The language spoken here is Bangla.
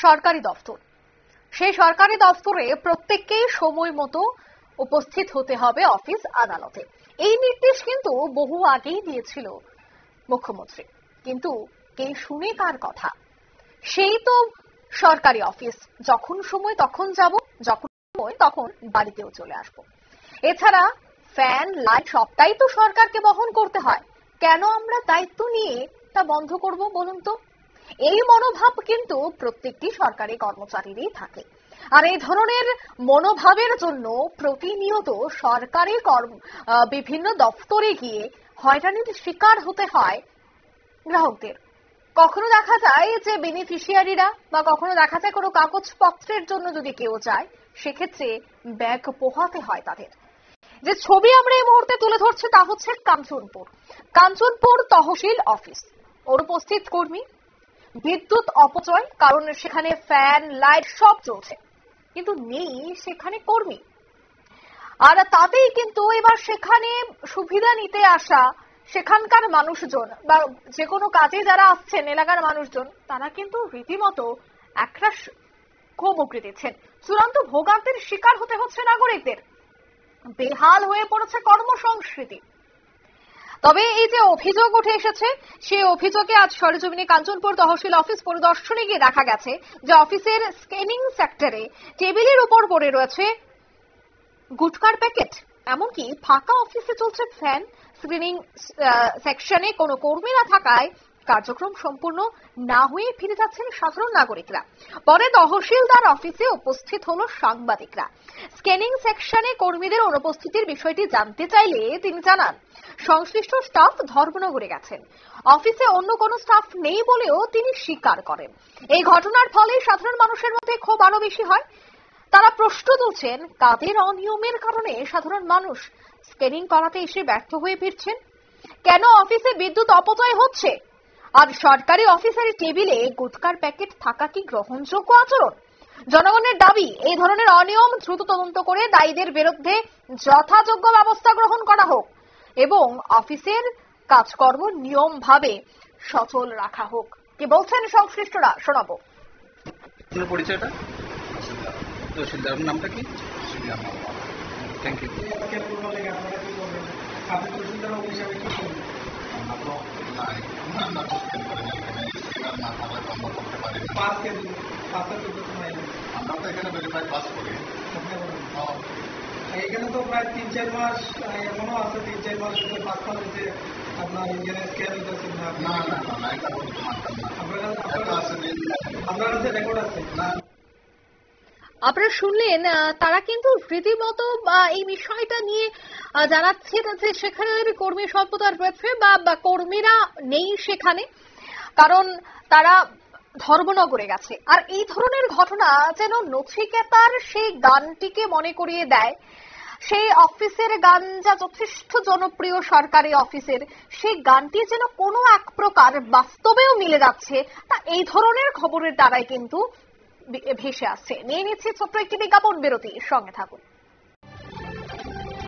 সরকারি দপ্তর। সেই সরকারি দপ্তরে প্রত্যেককেই সময় মতো উপস্থিত হতে হবে অফিস আদালতে। এই নির্দেশ কিন্তু বহু আগেই দিয়েছিল মুখ্যমন্ত্রী, কিন্তু কে শুনে কার কথা? সেই তো সরকারি অফিস, যখন সময় তখন যাব, যখন সময় তখন বাড়িতেও চলে আসব। এছাড়া ফ্যান লাইট সবটাই তো সরকারকে বহন করতে হয়, কেন আমরা দায়িত্ব নিয়ে তা বন্ধ করব বলুন তো? এই মনোভাব কিন্তু প্রত্যেকটি সরকারি কর্মচারীরই থাকে। আর এই ধরনের মনোভাবের জন্য প্রতিনিয়ত সরকারি বিভিন্ন দপ্তরে গিয়ে হয়রানির শিকার হতে হয় গ্রাহকদের। কখনো দেখা যায় যে বেনিফিশিয়ারিরা বা কখনো দেখা যায় কোনো কাগজপত্রের জন্য যদি কেউ যায়, সেক্ষেত্রে ব্যাগ পোহাতে হয় তাদের। যে ছবি আমরা এই মুহূর্তে তুলে ধরছি তা হচ্ছে কাঞ্চনপুর তহসিল অফিস। অনুপস্থিত কর্মী, বিদ্যুৎ অপচয়, কারণ সেখানে ফ্যান লাইট সব চলছে, কিন্তু নেই সেখানে কর্মী। আর তাতেই কিন্তু এবার সেখানে সুবিধা নিতে আসা সেখানকার মানুষজন বা যে কোনো কাজে যারা আসছেন এলাকার মানুষজন, তারা কিন্তু রীতিমতো একরাশ ক্ষোভ উগরে দিচ্ছেন। চূড়ান্ত ভোগান্তির শিকার হতে হচ্ছে নাগরিকদের। বেহাল হয়ে পড়েছে কর্মসংস্কৃতি। তবে এই যে অভিযোগ উঠে এসেছে, সেই অভিযোগে আজ সরেজমিনে কাঞ্চনপুর তহসিল অফিস পরিদর্শনে গিয়ে দেখা গেছে যে অফিসের স্ক্যানিং সেক্টরে টেবিলের উপর পড়ে রয়েছে গুটকার প্যাকেট। এমনকি ফাঁকা অফিসে চলছে ফ্যান। স্ক্রিনিং সেকশনে কোনো কর্মী না থাকায় কার্যক্রম সম্পূর্ণ না হয়ে ফিরে যাচ্ছেন সাধারণ নাগরিকরা। পরে তহসিলদার অফিসে উপস্থিত হলো সাংবাদিকরা। স্ক্যানিং সেকশনে কর্মীদের অনুপস্থিতির বিষয়টি জানতে চাইলে তিনি জানান, সংশ্লিষ্ট স্টাফ ধর্মনগরে গেছেন। অফিসে অন্য কোনো স্টাফ নেই বলেও তিনি স্বীকার করেন। এই ঘটনার ফলে সাধারণ মানুষের মধ্যে ক্ষোভ আরো বেশি হয়। তারা প্রশ্ন তুলছেন, কাদের অনিয়মের কারণে সাধারণ মানুষ স্ক্যানিং করাতে এসে ব্যর্থ হয়ে ফিরছেন? কেন অফিসে বিদ্যুৎ অপচয় হচ্ছে? আর সরকারি অফিসের টেবিলে গুটকার প্যাকেট থাকা কি গ্রহণযোগ্য আচরণ? জনগণের দাবি, এই ধরনের অনিয়ম দ্রুত তদন্ত করে দায়ীদের বিরুদ্ধে যথাযোগ্য ব্যবস্থা গ্রহণ করা হোক এবং অফিসের কাজকর্ম নিয়মভাবে সচল রাখা হোক। কি বলছেন সংশ্লিষ্টরা, শোনাবো। পরিচয়টা তহসিলদার নামটা কি? Thank you. আমরা তো এখানে ভেরিফাই পাস করি। এখানে তো প্রায় 3-4 মাস এমনও আছে, 3-4 মাস 5 মাস হচ্ছে আপনার এখানে স্ক্যান হইতেছে না। এটা বলতে পারতাম না। আপনার কাছে রেকর্ড আছে না? আপনারা শুনলেন, তারা কিন্তু রীতিমতো এই বিষয়টা নিয়ে জানাচ্ছেন যে সেখানে কর্মী স্বল্পতা রয়েছে বা কর্মীরা নেই সেখানে, কারণ তারা ধর্মনগরে গেছে। আর এই ধরনের ঘটনা যেন নচিকেতার সেই গানটিকে মনে করিয়ে দেয়। সেই অফিসের গান যা যথেষ্ট জনপ্রিয় সরকারি অফিসের, সেই গানটি যেন কোনো এক প্রকার বাস্তবেও মিলে যাচ্ছে, তা এই ধরনের খবরের দ্বারাই কিন্তু ভেসে আসছে। নিয়ে নিচ্ছি ছোট্ট একটি বিজ্ঞাপন বিরতি, সঙ্গে থাকুন।